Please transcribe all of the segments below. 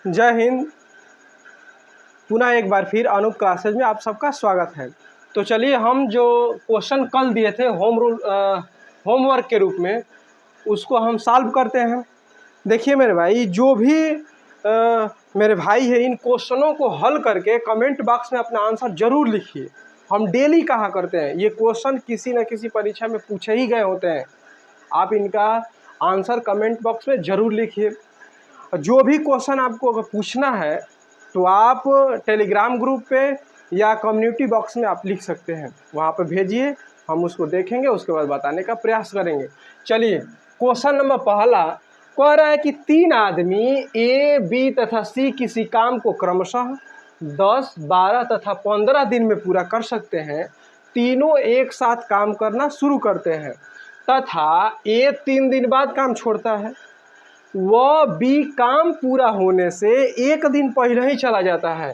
जय हिंद। पुनः एक बार फिर अनूप क्लासेज में आप सबका स्वागत है। तो चलिए हम जो क्वेश्चन कल दिए थे होमवर्क के रूप में उसको हम सॉल्व करते हैं। देखिए मेरे भाई, जो भी मेरे भाई है इन क्वेश्चनों को हल करके कमेंट बॉक्स में अपना आंसर जरूर लिखिए। हम डेली कहा करते हैं, ये क्वेश्चन किसी न किसी परीक्षा में पूछे ही गए होते हैं। आप इनका आंसर कमेंट बॉक्स में ज़रूर लिखिए। जो भी क्वेश्चन आपको अगर पूछना है तो आप टेलीग्राम ग्रुप पे या कम्युनिटी बॉक्स में आप लिख सकते हैं, वहाँ पे भेजिए, हम उसको देखेंगे, उसके बाद बताने का प्रयास करेंगे। चलिए क्वेश्चन नंबर पहला कह रहा है कि 3 आदमी ए, बी तथा सी किसी काम को क्रमशः 10, 12 तथा 15 दिन में पूरा कर सकते हैं। तीनों एक साथ काम करना शुरू करते हैं तथा ए 3 दिन बाद काम छोड़ता है। वह बी काम पूरा होने से 1 दिन पहले ही चला जाता है,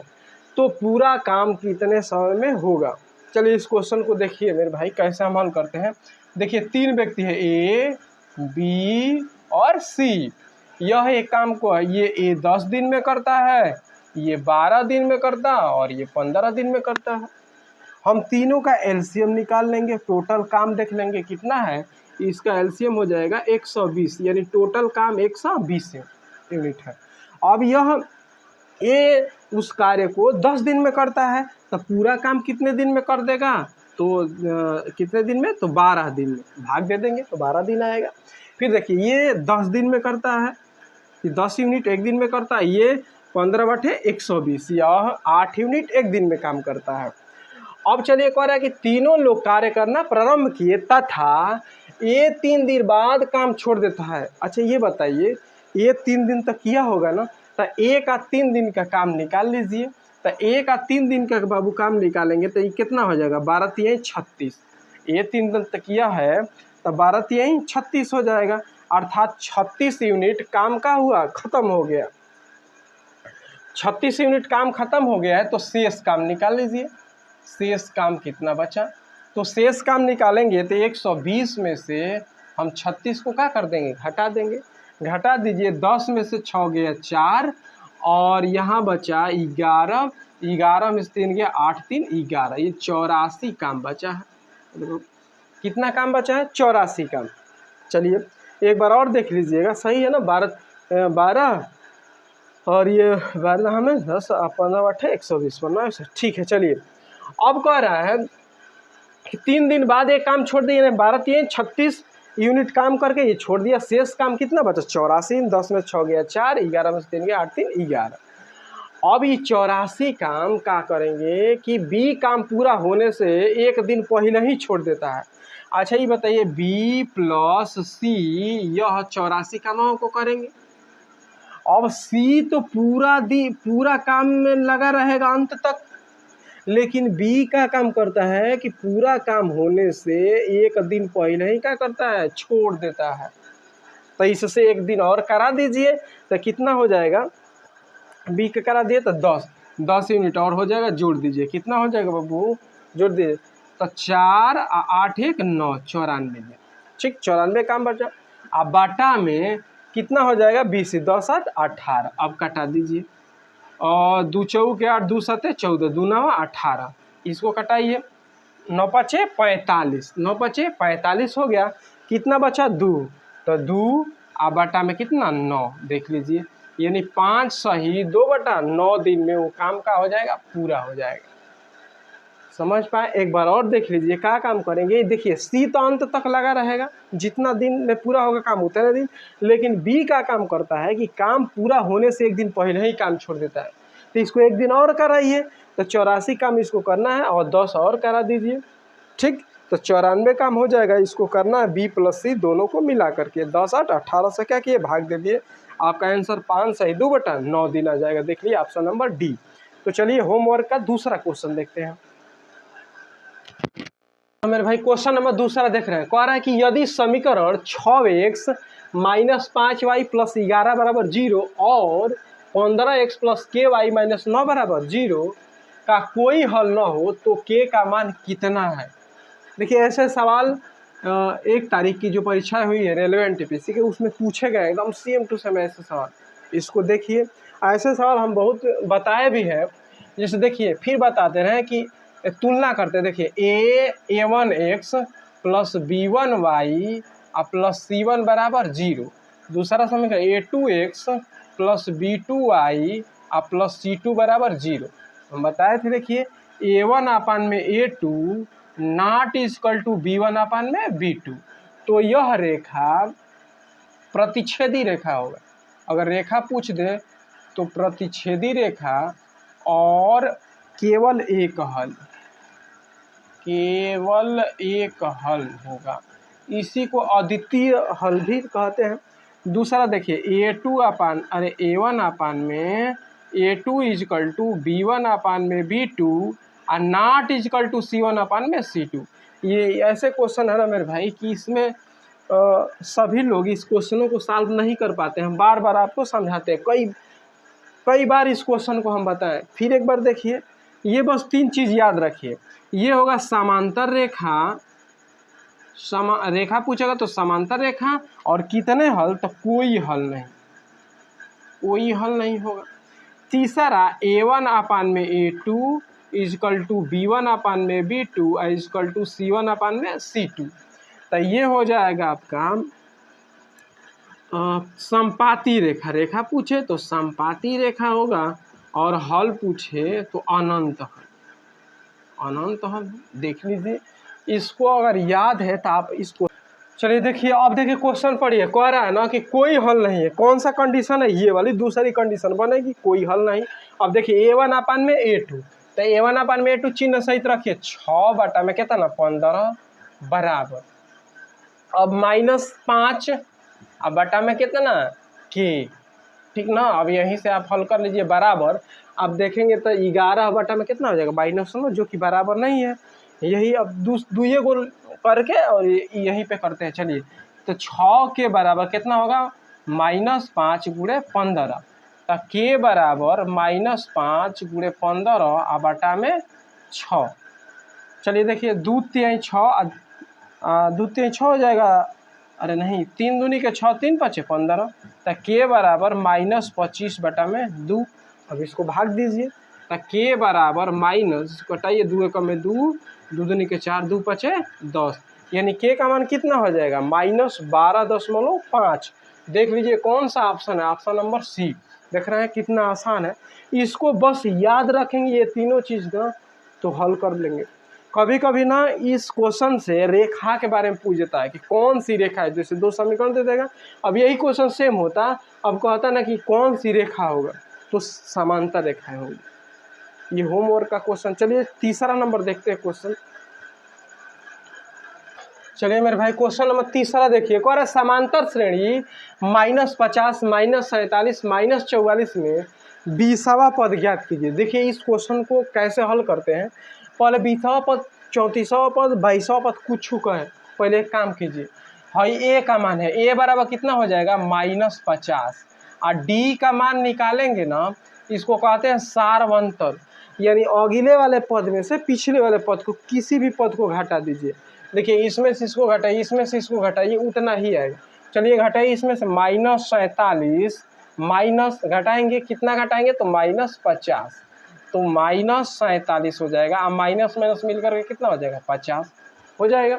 तो पूरा काम कितने समय में होगा। चलिए इस क्वेश्चन को देखिए मेरे भाई, कैसे हम हल करते हैं। देखिए 3 व्यक्ति है, ए, बी और सी। यह एक काम को है, ये ए 10 दिन में करता है, ये 12 दिन में करता है और ये 15 दिन में करता है। हम तीनों का एलसीएम निकाल लेंगे, टोटल काम देख लेंगे कितना है। इसका एलसीएम हो जाएगा 120, यानी टोटल काम 120 यूनिट है। अब यह ए उस कार्य को 10 दिन में करता है, तो पूरा काम कितने दिन में कर देगा, तो कितने दिन में, तो 12 दिन में भाग दे देंगे तो 12 दिन आएगा। फिर देखिए ये 10 दिन में करता है, ये 10 यूनिट 1 दिन में करता है, ये 15/120 या 8 यूनिट 1 दिन में काम करता है। अब चलिए कह रहा है कि तीनों लोग कार्य करना प्रारंभ किए तथा ये 3 दिन बाद काम छोड़ देता है। अच्छा ये बताइए, ये 3 दिन तक किया होगा ना, तो 1 और 3 दिन का काम निकाल लीजिए। तो 1 और 3 दिन का बाबू काम निकालेंगे तो ये कितना हो जाएगा, 12 3 36। ये 3 दिन तक किया है तो 12 3 36 हो जाएगा, अर्थात 36 यूनिट काम का हुआ, खत्म हो गया। 36 यूनिट काम खत्म हो गया है, तो शेष काम निकाल लीजिए। शेष काम कितना बचा, तो शेष काम निकालेंगे तो 120 में से हम 36 को क्या कर देंगे, घटा देंगे। घटा दीजिए, 10 में से 6 गया 4 और यहाँ बचा 11, 11 में से 3 गया 8 3 11, ये 84 काम बचा है। देखो कितना काम बचा है, 84 काम। चलिए एक बार और देख लीजिएगा, सही है ना, 12 और ये 12 हमें 10 15 8 120 बनना, ठीक है। चलिए अब कह रहा है कि 3 दिन बाद एक काम छोड़ दिया, 12 3 36 यूनिट काम करके ये छोड़ दिया। शेष काम कितना बचा, 84, 10 में 6 गया 4, 11 में से 3 गया 8 3 11। अब ये 84 काम क्या करेंगे कि बी काम पूरा होने से 1 दिन पहले ही छोड़ देता है। अच्छा ये बताइए, बी प्लस सी यह 84 कामों को करेंगे। अब सी तो पूरा काम में लगा रहेगा अंत तक, लेकिन बी का काम करता है कि पूरा काम होने से 1 दिन पहले ही क्या करता है, छोड़ देता है। तो इससे 1 दिन और करा दीजिए तो कितना हो जाएगा, बी का करा दिए तो 10 यूनिट और हो जाएगा, जोड़ दीजिए कितना हो जाएगा बाबू, जोड़ दीजिए तो 4 8 1 9 94 में, ठीक 94 काम बचा। अब बाटा में कितना हो जाएगा, 20 10 8 18। अब कटा दीजिए, और 2 चौके 8 2 7 14 2 9 18, इसको कटाइए, 9 5 45, 9 5 45 हो गया। कितना बचा, 2, तो 2 अब बटा में कितना 9, देख लीजिए, यानी 5 सही 2/9 दिन में वो काम का हो जाएगा, पूरा हो जाएगा। समझ पाए, एक बार और देख लीजिए क्या काम करेंगे। देखिए सी तो अंत तक लगा रहेगा, जितना दिन में पूरा होगा काम उतने दिन, लेकिन बी का काम करता है कि काम पूरा होने से 1 दिन पहले ही काम छोड़ देता है। तो इसको 1 दिन और कराइए, तो 84 काम इसको करना है और 10 और करा दीजिए, ठीक, तो 94 काम हो जाएगा। इसको करना है बी प्लस सी दोनों को मिला करके, 10 8 18 से क्या किए, भाग दे दिए। आपका आंसर 5 सही 2/9 दिन आ जाएगा। देख लीजिए ऑप्शन नंबर डी। तो चलिए होमवर्क का दूसरा क्वेश्चन देखते हैं। मेरे भाई क्वेश्चन नंबर दूसरा देख रहे हैं, कह रहा है कि यदि समीकरण 6x - 5y + 11 = 0 और 15x + ky - 9 = 0 का कोई हल न हो तो k का मान कितना है। देखिए ऐसे सवाल 1 तारीख की जो परीक्षा हुई है रेलवे एनटीपीसी के, उसमें पूछे गए एकदम सेम टू सेम ऐसे सवाल। इसको देखिए ऐसे सवाल हम बहुत बताए भी हैं। जैसे देखिए फिर बताते रहे कि तुलना करते, देखिए a1x plus b1y plus c1 बराबर 0। दूसरा समीकरण a2x plus b2y plus c2 बराबर 0। हम बताए थे, देखिए a1 अपान में a2 not equal to b1 अपान में b2। तो यह रेखा प्रतिच्छेदी रेखा होगा। अगर रेखा पूछ दे तो प्रतिच्छेदी रेखा और केवल एक हल, केवल एक हल होगा। इसी को अद्वितीय हल भी कहते हैं। दूसरा देखिए a2 अपान a1 अपान में a2 इजकल टू b1 अपान में b2 और नॉट इजकल टू c1 अपान में c2। ये ऐसे क्वेश्चन है ना मेरे भाई कि इसमें सभी लोग इस क्वेश्चनों को सॉल्व नहीं कर पाते हैं। बार बार आपको समझाते हैं, कई बार इस क्वेश्चन को हम बताएं। फिर एक बार देखिए, ये बस 3 चीज़ याद रखिए। ये होगा समांतर रेखा, रेखा पूछेगा तो समांतर रेखा, और कितने हल, तो कोई हल नहीं, कोई हल नहीं होगा। तीसरा a1 अपान में a2 इजकल टू b1 अपान में b2 इजकल टू c1 अपान में c2। तो ये हो जाएगा आपका संपाती रेखा। रेखा पूछे तो संपाती रेखा होगा, और हल पूछे तो अनंत हल। अनंत हल देख लीजिए, इसको अगर याद है तो आप इसको, चलिए देखिए अब देखिए क्वेश्चन पढ़िए। कह रहा है ना कि कोई हल नहीं है। कौन सा कंडीशन है, ये वाली दूसरी कंडीशन बनेगी, कोई हल नहीं। अब देखिए a1 अपान में a2, तो a1 अपान में a2 चिन्ह सहित रखिए, 6 बटा में कितना ना 15 बराबर। अब -5 अब बटा में कितना k, ठीक ना। अब यहीं से आप हल कर लीजिए बराबर। अब देखेंगे तो 11 बटा में कितना हो जाएगा -9, जो कि बराबर नहीं है। यही अब दुए को करके और यहीं पे करते हैं। चलिए तो 6 के बराबर कितना होगा -5 गुणे 15, तो k बराबर -5 गुणे 15 बटा में 6। चलिए देखिए 2 तिहाई 6, 2 तिहाई 6 हो जाएगा, अरे नहीं 3 दूनी के 6, 3 पचे 15, तो k बराबर -25 बटा में 2। अब इसको भाग दीजिए, तो k बराबर माइनस कटाइए 2 एकम में 2, 2 दूनी के 4, 2 पचे 10, यानी k का मान कितना हो जाएगा -12.5। देख लीजिए कौन सा ऑप्शन है, ऑप्शन नंबर सी। देख रहे हैं कितना आसान है। इसको बस याद रखेंगे ये तीनों चीज़ ना, तो हल कर लेंगे। कभी कभी ना इस क्वेश्चन से रेखा के बारे में पूछ देता है कि कौन सी रेखा है, जैसे 2 समीकरण दे देगा। अब यही क्वेश्चन सेम होता, अब कहता ना कि कौन सी रेखा होगा, तो समांतर रेखाएं होगी। ये होमवर्क का क्वेश्चन। चलिए तीसरा नंबर देखते हैं क्वेश्चन। चलिए मेरे भाई क्वेश्चन नंबर तीसरा देखिए। कह रहा है समांतर श्रेणी -50 -47 -44 में 20वां पद ज्ञात कीजिए। देखिए इस क्वेश्चन को कैसे हल करते हैं। पहले 20वां पद, 34वां पद, 22वां पद कुछ का है। पहले एक काम कीजिए, हाई ए का मान है, ए बराबर कितना हो जाएगा -50, और डी का मान निकालेंगे ना, इसको कहते हैं सारवंतर। यानी अगले वाले पद में से पिछले वाले पद को, किसी भी पद को घटा दीजिए। देखिए इसमें से इसको घटाइए, इसमें से इसको घटाइए, उतना ही आएगा। चलिए घटाइए, इसमें से -47 माइनस घटाएंगे, कितना घटाएंगे तो -50, तो -47 हो जाएगा। अब माइनस माइनस मिल करके कितना हो जाएगा 50 हो जाएगा।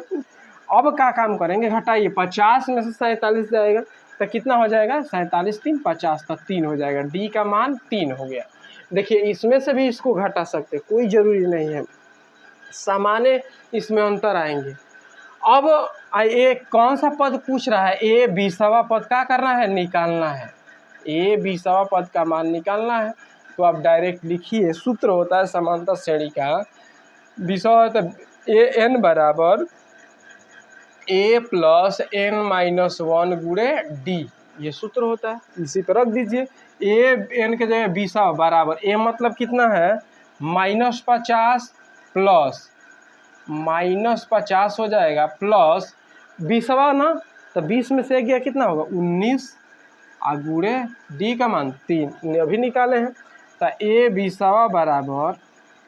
अब क्या काम करेंगे, घटाइए, 50 में से 47 जाएगा तो कितना हो जाएगा 47 3 50, तो 3 हो जाएगा। डी का मान 3 हो गया। देखिए इसमें से भी इसको घटा सकते, कोई ज़रूरी नहीं है, सामान्य इसमें अंतर आएंगे। अब ये कौन सा पद पूछ रहा है, ए 20वां पद का करना है, निकालना है। ए 20वां पद का मान निकालना है, तो आप डायरेक्ट लिखिए। सूत्र होता है समांतर श्रेणी का 20वां, तो ए एन बराबर ए प्लस एन माइनस 1 गुणे डी, ये सूत्र होता है। इसी पर रख दीजिए, ए एन के जगह 20वां बराबर ए मतलब कितना है -50 प्लस -50 हो जाएगा, प्लस 20वां ना, तो 20 में से गया कितना होगा 19, गुणे डी का मान 3 अभी निकाले हैं। तो ए 20वां बराबर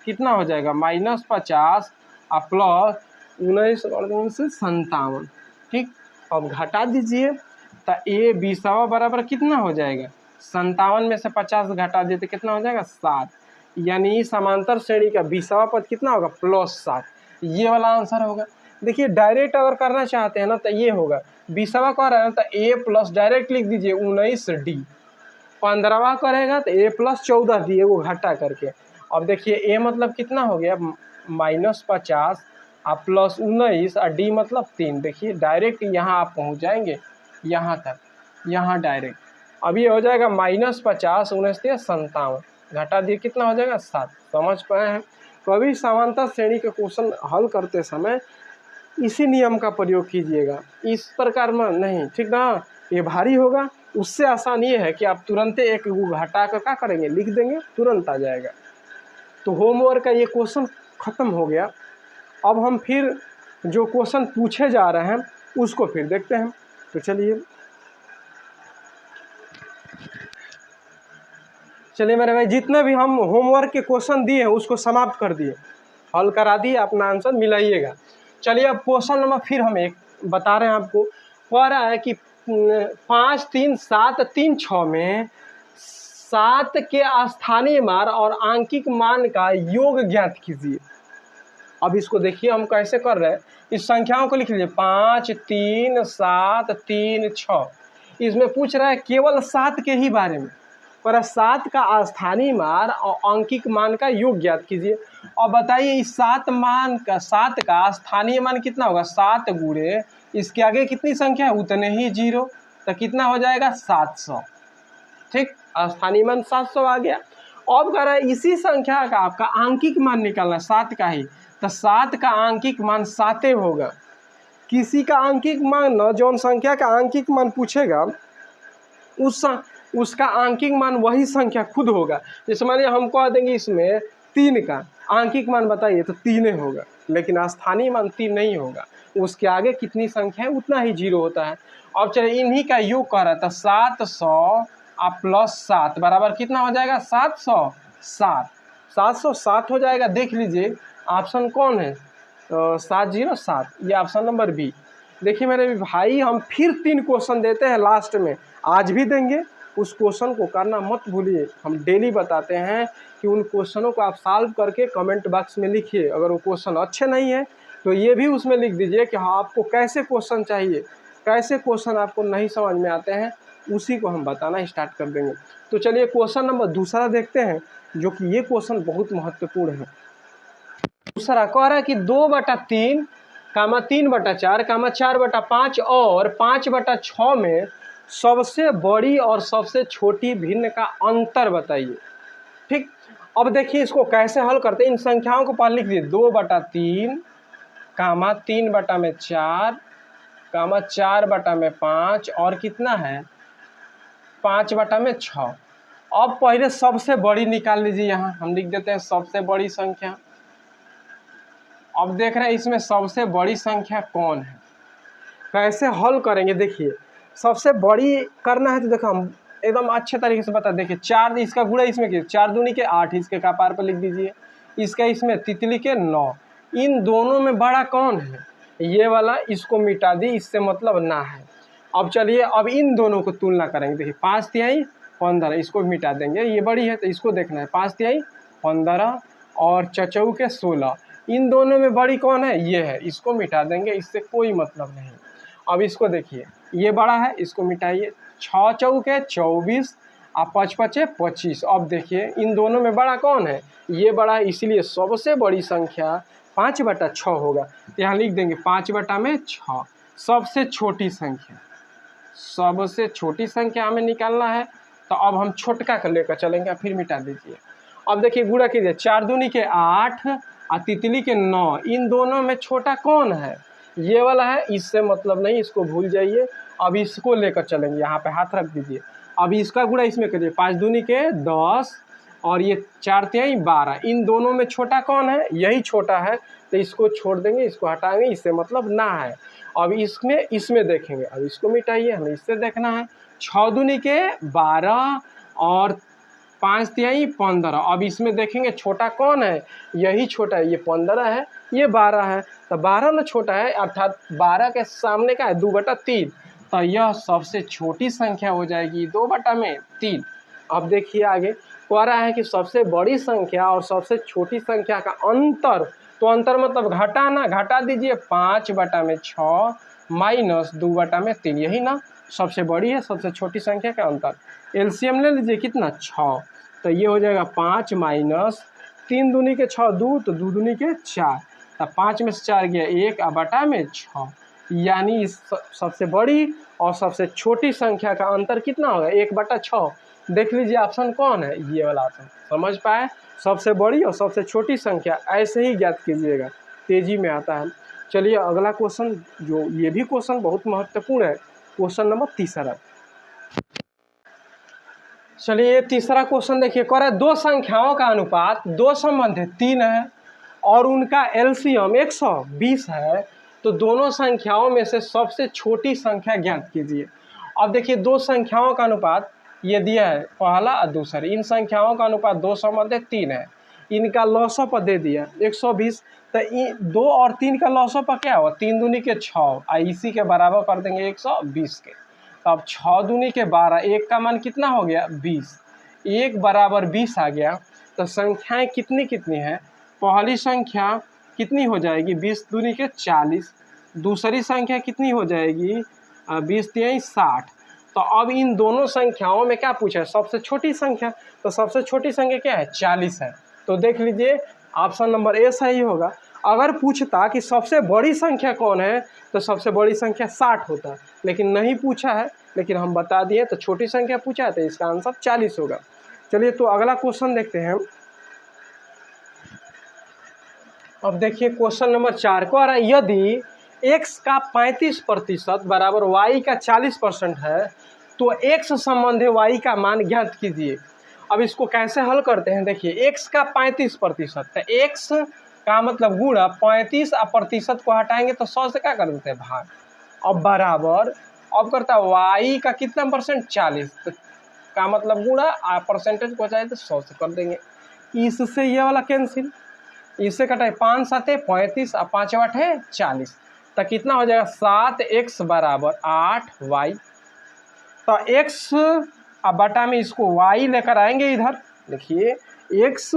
कितना हो जाएगा -50 प्लस 19 से 57। ठीक, अब घटा दीजिए, तो ए 20वां बराबर कितना हो जाएगा 57 में से 50 घटा दिए तो कितना हो जाएगा 7, यानी समांतर श्रेणी का 20वां पद कितना होगा +7। ये वाला आंसर होगा। देखिए डायरेक्ट अगर करना चाहते हैं ना तो ये होगा 20वां कर रहे हैं तो A प्लस डायरेक्ट लिख दीजिए 19D, 15वां करेगा तो A प्लस 14D वो घटा करके। अब देखिए A मतलब कितना हो गया -50 और +19 और D मतलब 3। देखिए डायरेक्ट यहाँ आप पहुँच जाएंगे यहाँ तक, यहाँ डायरेक्ट। अब ये हो जाएगा -50 19 57, घटा दिए कितना हो जाएगा 7। समझ पाए हैं? तो अभी समांतर श्रेणी के क्वेश्चन हल करते समय इसी नियम का प्रयोग कीजिएगा, इस प्रकार में नहीं, ठीक ना। ये भारी होगा, उससे आसान ये है कि आप तुरंत एक घटा कर क्या करेंगे लिख देंगे, तुरंत आ जाएगा। तो होमवर्क का ये क्वेश्चन ख़त्म हो गया। अब हम फिर जो क्वेश्चन पूछे जा रहे हैं उसको फिर देखते हैं। तो चलिए मेरे भाई, जितने भी हम होमवर्क के क्वेश्चन दिए हैं उसको समाप्त कर दिए, हल करा दिए, अपना आंसर मिलाइएगा। चलिए अब क्वेश्चन नंबर फिर हम एक बता रहे हैं आपको। कह रहा है कि 5 3 7 3 6 में 7 के स्थानीय मान और आंकिक मान का योग ज्ञात कीजिए। अब इसको देखिए हम कैसे कर रहे हैं, इस संख्याओं को लिख लीजिए 5 3 7 3 6। इसमें पूछ रहा है केवल 7 के ही बारे में, पर 7 का स्थानीय मान और आंकिक मान का योग ज्ञात कीजिए। और बताइए इस 7 का स्थानीय मान कितना होगा 7 गुणे इसके आगे कितनी संख्या है उतने ही 0, तो कितना हो जाएगा 700। ठीक, स्थानीय मान 700 आ गया। अब कह रहा है इसी संख्या का आपका आंकिक मान निकालना 7 का ही, तो 7 का आंकिक मान 7 होगा। किसी का आंकिक मान न जौन संख्या का आंकिक मान पूछेगा उसका आंकिक मान वही संख्या खुद होगा। जैसे मानिए हम कह देंगे इसमें 3 का आंकिक मान बताइए तो 3 होगा, लेकिन स्थानीय मान 3 नहीं होगा, उसके आगे कितनी संख्या है उतना ही 0 होता है। अब चलिए इन्हीं का योग कर रहा था 700 प्लस 7 बराबर कितना हो जाएगा 707। 707 हो जाएगा। देख लीजिए ऑप्शन कौन है 707, ये ऑप्शन नंबर बी। देखिए मेरे भाई हम फिर 3 क्वेश्चन देते हैं लास्ट में, आज भी देंगे, उस क्वेश्चन को करना मत भूलिए। हम डेली बताते हैं कि उन क्वेश्चनों को आप सॉल्व करके कमेंट बॉक्स में लिखिए। अगर वो क्वेश्चन अच्छे नहीं है तो ये भी उसमें लिख दीजिए कि हाँ आपको कैसे क्वेश्चन चाहिए, कैसे क्वेश्चन आपको नहीं समझ में आते हैं, उसी को हम बताना स्टार्ट कर देंगे। तो चलिए क्वेश्चन नंबर दूसरा देखते हैं, जो कि ये क्वेश्चन बहुत महत्वपूर्ण है। दूसरा कह रहा है कि 2/3, 3/4, 4/5 और 5/6 में सबसे बड़ी और सबसे छोटी भिन्न का अंतर बताइए। ठीक, अब देखिए इसको कैसे हल करते हैं। इन संख्याओं को पहले लिख दिए 2/3, 3/4, 4/5 और कितना है 5/6। अब पहले सबसे बड़ी निकाल लीजिए, यहाँ हम लिख देते हैं सबसे बड़ी संख्या। अब देख रहे हैं इसमें सबसे बड़ी संख्या कौन है, कैसे हल करेंगे। देखिए सबसे बड़ी करना है तो देखो हम एकदम अच्छे तरीके से बता। देखिए 4, इसका गुणा इसमें किया 4 दूनी के 8, इसके कपार पर लिख दीजिए। इसका इसमें तितली के 9। इन दोनों में बड़ा कौन है, ये वाला, इसको मिटा दी, इससे मतलब ना है। अब चलिए अब इन दोनों को तुलना करेंगे। देखिए 5 तिहाई 15, इसको मिटा देंगे, ये बड़ी है तो इसको देखना है। 5 तिहाई 15 और चचौ के 16, इन दोनों में बड़ी कौन है, ये है, इसको मिटा देंगे, इससे कोई मतलब नहीं। अब इसको देखिए ये बड़ा है, इसको मिटाइए। 6 चौके 24 और 5 पचे 25। अब देखिए इन दोनों में बड़ा कौन है, ये बड़ा है, इसलिए सबसे बड़ी संख्या 5/6 होगा। यहाँ लिख देंगे 5/6। सबसे छोटी संख्या, सबसे छोटी संख्या हमें निकालना है, तो अब हम छोटका का लेकर चलेंगे, फिर मिटा दीजिए। अब देखिए गुणा कीजिए 4 दूनी के 8 और तितली के 9, इन दोनों में छोटा कौन है, ये वाला है, इससे मतलब नहीं, इसको भूल जाइए। अब इसको लेकर चलेंगे, यहाँ पे हाथ रख दीजिए। अब इसका गुणा इसमें करिए 5 दूनी के 10 और ये 4 तिहाई 12, इन दोनों में छोटा कौन है, यही छोटा है, तो इसको छोड़ देंगे, इसको हटाएंगे, इससे मतलब ना है। अब इसमें देखेंगे, अब इसको मिटाइए, हमें इससे देखना है। 6 दूनी के 12 और 5 तिहाई 15, अब इसमें देखेंगे छोटा कौन है, यही छोटा है, ये 15 है, ये 12 है, तो 12 ना छोटा है, अर्थात 12 के सामने का है 2/3, तो यह सबसे छोटी संख्या हो जाएगी 2/3। अब देखिए आगे कह रहा है कि सबसे बड़ी संख्या और सबसे छोटी संख्या का अंतर, तो अंतर मतलब घटाना, घटा दीजिए 5/6 माइनस 2/3, यही ना सबसे बड़ी है सबसे छोटी संख्या का अंतर। एलसीएम ले लीजिए कितना 6, तो ये हो जाएगा 5 माइनस 3 दूनी के 6 2, तो 2 दूनी के 4, तो 5 में से 4 गया 1/6, यानी इस सबसे बड़ी और सबसे छोटी संख्या का अंतर कितना होगा 1/6। देख लीजिए ऑप्शन कौन है, ये वाला ऑप्शन। समझ पाए, सबसे बड़ी और सबसे छोटी संख्या ऐसे ही ज्ञात कीजिएगा, तेजी में आता है। चलिए अगला क्वेश्चन, जो ये भी क्वेश्चन बहुत महत्वपूर्ण है, क्वेश्चन नंबर 3। चलिए तीसरा क्वेश्चन देखिए, कह रहा है दो संख्याओं का अनुपात 2:3 है और उनका एलसीएम 120 है, तो दोनों संख्याओं में से सबसे छोटी संख्या ज्ञात कीजिए। अब देखिए दो संख्याओं का अनुपात ये दिया है, पहला और दूसरा, इन संख्याओं का अनुपात 2:3 है, इनका लॉसो पर दे दिया 120, तो 2 और 3 का लॉसो पर क्या हुआ 3 दूनी के 6 और इसी के बराबर कर देंगे 120 के। तो अब 6 दूनी के 12, 1 का मान कितना हो गया 20, 1 बराबर 20 आ गया। तो संख्याएं कितनी कितनी हैं, पहली संख्या कितनी हो जाएगी 20 दूनी के 40, दूसरी संख्या कितनी हो जाएगी 20 तिहाई 60। तो अब इन दोनों संख्याओं में क्या पूछा है, सबसे छोटी संख्या, तो सबसे छोटी संख्या क्या है 40 है, तो देख लीजिए ऑप्शन नंबर ए सही होगा। अगर पूछता कि सबसे बड़ी संख्या कौन है, तो सबसे बड़ी संख्या 60 होता, लेकिन नहीं पूछा है, लेकिन हम बता दिए तो छोटी संख्या पूछा है, तो इसका आंसर 40 होगा। चलिए तो अगला क्वेश्चन देखते हैं। अब देखिए क्वेश्चन नंबर 4 को आ रहा है, यदि x का 35% बराबर y का 40% है, तो x संबंधी y का मान ज्ञात कीजिए। अब इसको कैसे हल करते हैं, देखिए x का 35%, तो x का मतलब गुणा 35 और प्रतिशत को हटाएंगे तो 100 से क्या कर देते हैं भाग, अब बराबर, अब करता है y का कितना परसेंट 40, तो का मतलब गुणा परसेंटेज को हटाए तो 100 से कर देंगे। इससे ये वाला कैंसिल, इससे कटाए 5 7 35 और 5 8 है 40, तो कितना हो जाएगा 7x बराबर 8y। तो x बटा में इसको y लेकर आएंगे, इधर देखिए x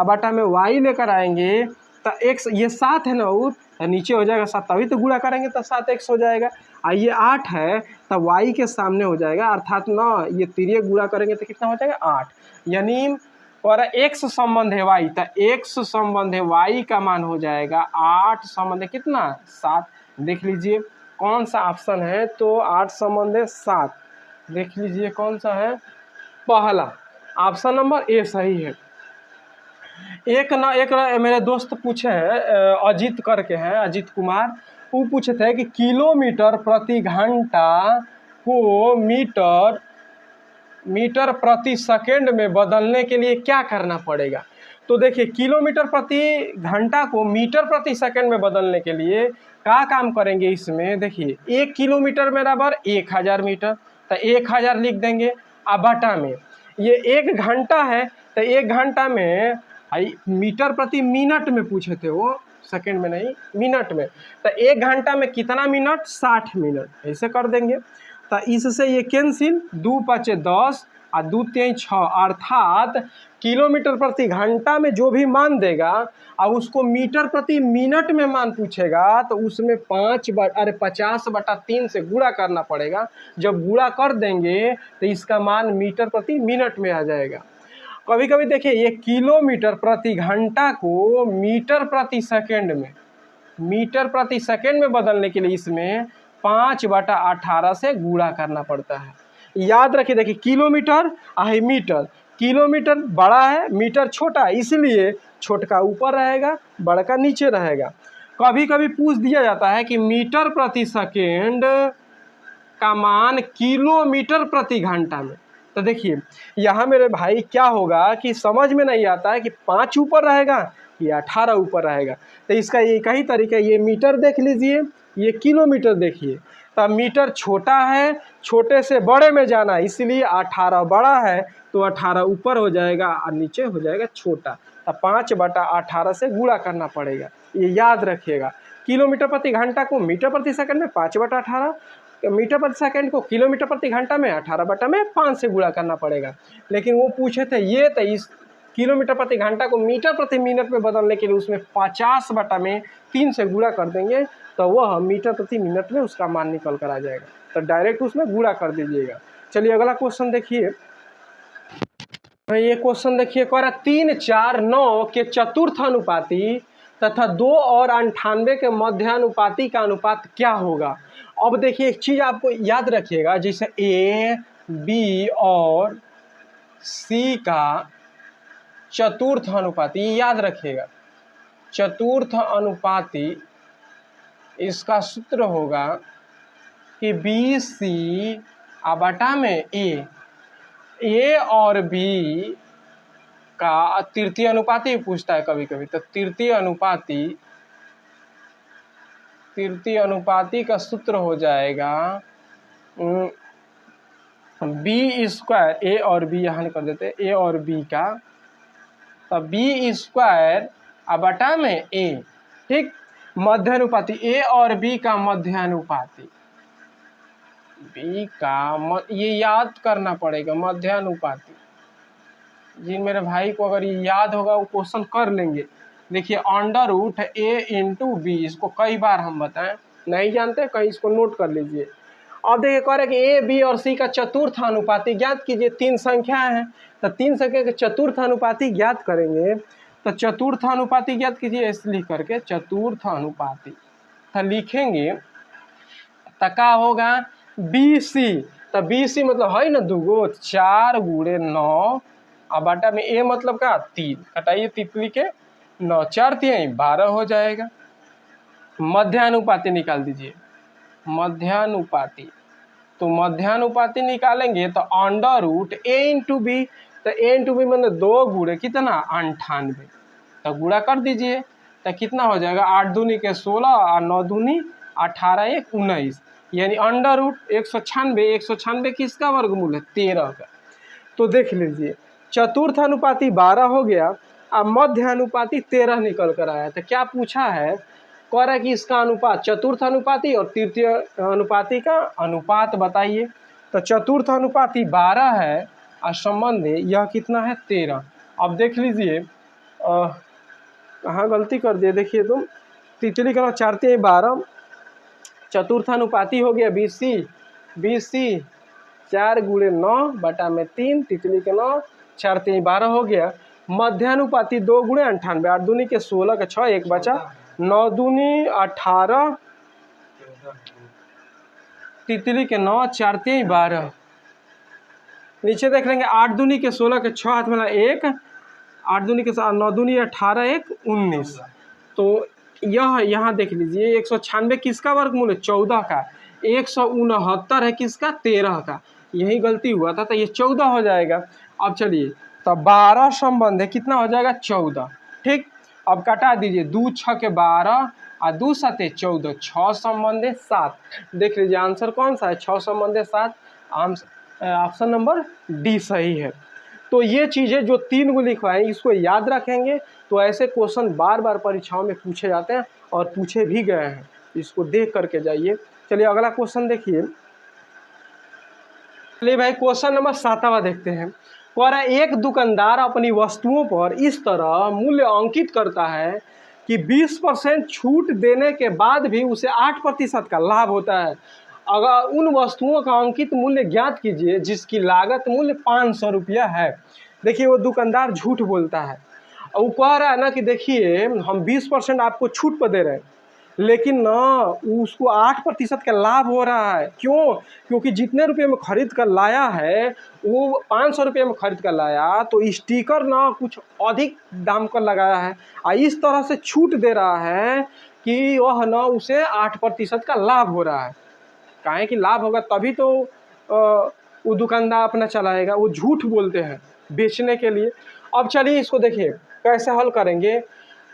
बटा में y लेकर आएंगे, तो x ये 7 है ना, तो नीचे हो जाएगा 7, तभी तो गुणा करेंगे तो 7x हो जाएगा, और ये 8 है तो y के सामने हो जाएगा, अर्थात ना ये तिर्यक गुणा करेंगे तो कितना हो जाएगा 8, यानी और x संबंध है y, तो x संबंध है y का मान हो जाएगा 8 संबंध है कितना 7। देख लीजिए कौन सा ऑप्शन है, तो 8 संबंध है 7, देख लीजिए कौन सा है, पहला ऑप्शन नंबर ए सही है। एक मेरे दोस्त पूछे हैं, अजीत करके हैं, अजीत कुमार, वो पूछे थे कि किलोमीटर प्रति घंटा को मीटर प्रति सेकंड में बदलने के लिए क्या करना पड़ेगा। तो देखिए किलोमीटर प्रति घंटा को मीटर प्रति सेकंड में बदलने के लिए क्या काम करेंगे, इसमें देखिए 1 किलोमीटर बराबर 1000 मीटर, तो 1000 लिख देंगे, अब बटा में ये 1 घंटा है, तो 1 घंटा में मीटर प्रति मिनट में पूछे थे वो, सेकंड में नहीं मिनट में, तो 1 घंटा में कितना मिनट 60 मिनट, ऐसे कर देंगे। तो इससे ये कैंसिल, 2 5 10 और 2 3 6, अर्थात किलोमीटर प्रति घंटा में जो भी मान देगा और उसको मीटर प्रति मिनट में मान पूछेगा, तो उसमें 50/3 से गुणा करना पड़ेगा। जब गुणा कर देंगे तो इसका मान मीटर प्रति मिनट में आ जाएगा। कभी कभी देखिए ये किलोमीटर प्रति घंटा को मीटर प्रति सेकंड में बदलने के लिए इसमें 5/18 से गुणा करना पड़ता है। याद रखिए, देखिए किलोमीटर है मीटर, किलोमीटर बड़ा है मीटर छोटा है, इसलिए छोटका ऊपर रहेगा बड़का नीचे रहेगा। कभी कभी पूछ दिया जाता है कि मीटर प्रति सेकंड का मान किलोमीटर प्रति घंटा में, तो देखिए यहाँ मेरे भाई क्या होगा कि समझ में नहीं आता है कि 5 ऊपर रहेगा या 18 ऊपर रहेगा, तो इसका एक ही तरीका, ये मीटर देख लीजिए, ये किलोमीटर देखिए, तो मीटर छोटा है, छोटे से बड़े में जाना, इसलिए 18 बड़ा है तो 18 ऊपर हो जाएगा और नीचे हो जाएगा छोटा, तो 5/18 से गुणा करना पड़ेगा, ये याद रखिएगा। किलोमीटर प्रति घंटा को मीटर प्रति सेकंड में 5/18 मीटर प्रति सेकंड को किलोमीटर प्रति घंटा में 18/5 से गुणा करना पड़ेगा। लेकिन वो पूछे थे ये तो इस किलोमीटर प्रति घंटा को मीटर प्रति मिनट में बदलने के लिए उसमें 50/3 से गुणा कर देंगे तो वह मीटर प्रति मिनट में उसका मान निकल कर आ जाएगा। तो डायरेक्ट उसमें गुणा कर दीजिएगा। चलिए अगला क्वेश्चन देखिए। ये क्वेश्चन देखिए, कह रहा 3, 4, 9 के चतुर्थ अनुपाती तथा 2 और 98 के मध्यानुपाती का अनुपात क्या होगा। अब देखिए एक चीज़ आपको याद रखिएगा, जैसे ए, बी और सी का चतुर्थ अनुपाती, याद रखिएगा चतुर्थ अनुपाती, इसका सूत्र होगा कि बी सी बटा में ए और बी का तृतीय अनुपाती पूछता है कभी कभी। तो तृतीय अनुपाती का सूत्र हो जाएगा बी स्क्वायर, ए और बी यहाँ कर देते, ए और बी का, तब बी स्क्वायर बटा में ए, ठीक। मध्यानुपाती, ए और बी का मध्यानुपाती, बी का ये याद करना पड़ेगा मध्यानुपाती। जी मेरे भाई को अगर ये याद होगा वो क्वेश्चन कर लेंगे। देखिए √a इंटू बी, इसको कई बार हम बताएं, नहीं जानते कहीं इसको नोट कर लीजिए। अब देखिए कह रहे कि ए, बी और सी का चतुर्थ अनुपाती ज्ञात कीजिए। 3 संख्याएं हैं तो 3 संख्या के चतुर्थ अनुपाती ज्ञात करेंगे। तो चतुर्थ अनुपाती ज्ञात कीजिए, ऐसे लिख करके चतुर्थ अनुपाती तो लिखेंगे तो क्या होगा बी सी। तो बी सी मतलब है ना दूगो, 4 × 9 बटा में ए मतलब का 3, हटाइए तितली के 9, 4 × 12 हो जाएगा। मध्यानुपाती निकाल दीजिए, मध्यानुपाती, तो मध्यानुपाती निकालेंगे तो √a इंटू बी, तो a इंटू बी मतलब 2 × कितना 98, तो गुणा कर दीजिए तो कितना हो जाएगा 8 दूनी के 16 और 9 दूनी 18, 1 19, यानी √196 किसका वर्गमूल है 13 का। तो देख लीजिए चतुर्थ अनुपाती 12 हो गया और मध्य अनुपाती 13 निकल कर आया। तो क्या पूछा है, कह रहा है कि इसका अनुपात चतुर्थ अनुपाती और तृतीय अनुपाती का अनुपात बताइए। तो चतुर्थ अनुपाती 12 है और संबंध यह कितना है 13। अब देख लीजिए कहाँ गलती कर दिए, देखिए तुम तितली का 4 × 12, चतुर्थ अनुपाती हो गया बी सी 4 × 9 बटा में 3, तितली के 9, 4 × 12 हो गया। मध्यानुपाती 2 × 98, 8 दूनी के 16 का 6, 1 बचा, 9 दूनी 18, तितली के 9, 4 × 12, नीचे देख लेंगे 8 दूनी के 16 के 6 हाथ में 1, 8 दूनी के 9 दूनी 18, 1 19। तो यह यहाँ देख लीजिए 196 किसका वर्गमूल है 14 का, 169 है किसका 13 का, यही गलती हुआ था तो ये 14 हो जाएगा। अब चलिए तो 12 संबंध है कितना हो जाएगा 14, ठीक। अब कटा दीजिए 2 × 6 = 12 और 2 × 7 = 14, 6 संबंध 7। देख लीजिए आंसर कौन सा है 6 संबंध 7, ऑप्शन नंबर डी सही है। तो ये चीज़ें जो 3 को लिखवाएं इसको याद रखेंगे तो ऐसे क्वेश्चन बार बार परीक्षाओं में पूछे जाते हैं और पूछे भी गए हैं, इसको देख करके जाइए। चलिए अगला क्वेश्चन देखिए। चलिए भाई क्वेश्चन नंबर 7वां देखते हैं। कह रहा है एक दुकानदार अपनी वस्तुओं पर इस तरह मूल्य अंकित करता है कि 20% छूट देने के बाद भी उसे 8% का लाभ होता है। अगर उन वस्तुओं का अंकित मूल्य ज्ञात कीजिए जिसकी लागत मूल्य 500 रुपया है। देखिए वो दुकानदार झूठ बोलता है और वो कह रहा है ना कि देखिए हम 20% आपको छूट पर दे रहे हैं, लेकिन ना उसको 8% का लाभ हो रहा है। क्यों? क्योंकि जितने रुपये में खरीद कर लाया है वो 500 रुपये में खरीद कर लाया, तो स्टिकर ना कुछ अधिक दाम का लगाया है और इस तरह से छूट दे रहा है कि वह ना उसे 8% का लाभ हो रहा है। काहे कि लाभ होगा तभी तो वो दुकानदार अपना चलाएगा। वो झूठ बोलते हैं बेचने के लिए। अब चलिए इसको देखिए कैसे हल करेंगे।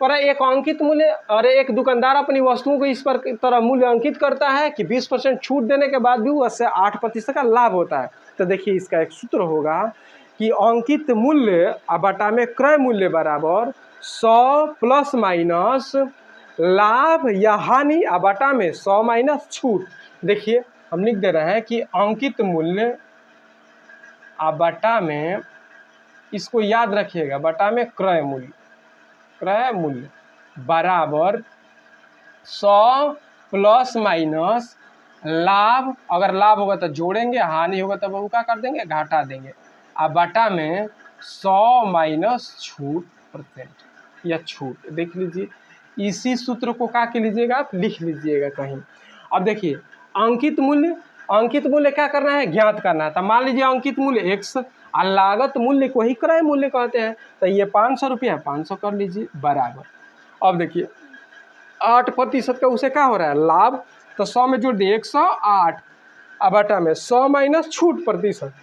पर एक अंकित मूल्य और एक दुकानदार अपनी वस्तुओं को इस पर तरह मूल्य अंकित करता है कि 20% छूट देने के बाद भी उससे 8% का लाभ होता है। तो देखिए इसका एक सूत्र होगा कि अंकित मूल्य बटा में क्रय मूल्य बराबर 100 प्लस माइनस लाभ या हानि बटा में 100 माइनस छूट। देखिए हम लिख दे रहे हैं कि अंकित मूल्य बटा में, इसको याद रखिएगा, बटा में क्रय मूल्य बराबर 100 प्लस माइनस लाभ, अगर लाभ होगा तो जोड़ेंगे, हानि होगा तो वो क्या कर देंगे, घटा देंगे। अब बटा में 100 माइनस छूट % या छूट, देख लीजिए। इसी सूत्र को क्या के लीजिएगा, आप लिख लीजिएगा कहीं। अब देखिए अंकित मूल्य क्या करना है, ज्ञात करना है। तो मान लीजिए अंकित मूल्य x और लागत मूल्य को ही क्रय मूल्य कहते हैं, तो ये 500 रुपया 500 कर लीजिए बराबर। अब देखिए 8% का उसे क्या हो रहा है, लाभ, तो 100 में जोड़ दिए 108, अब बटा में 100 माइनस छूट प्रतिशत,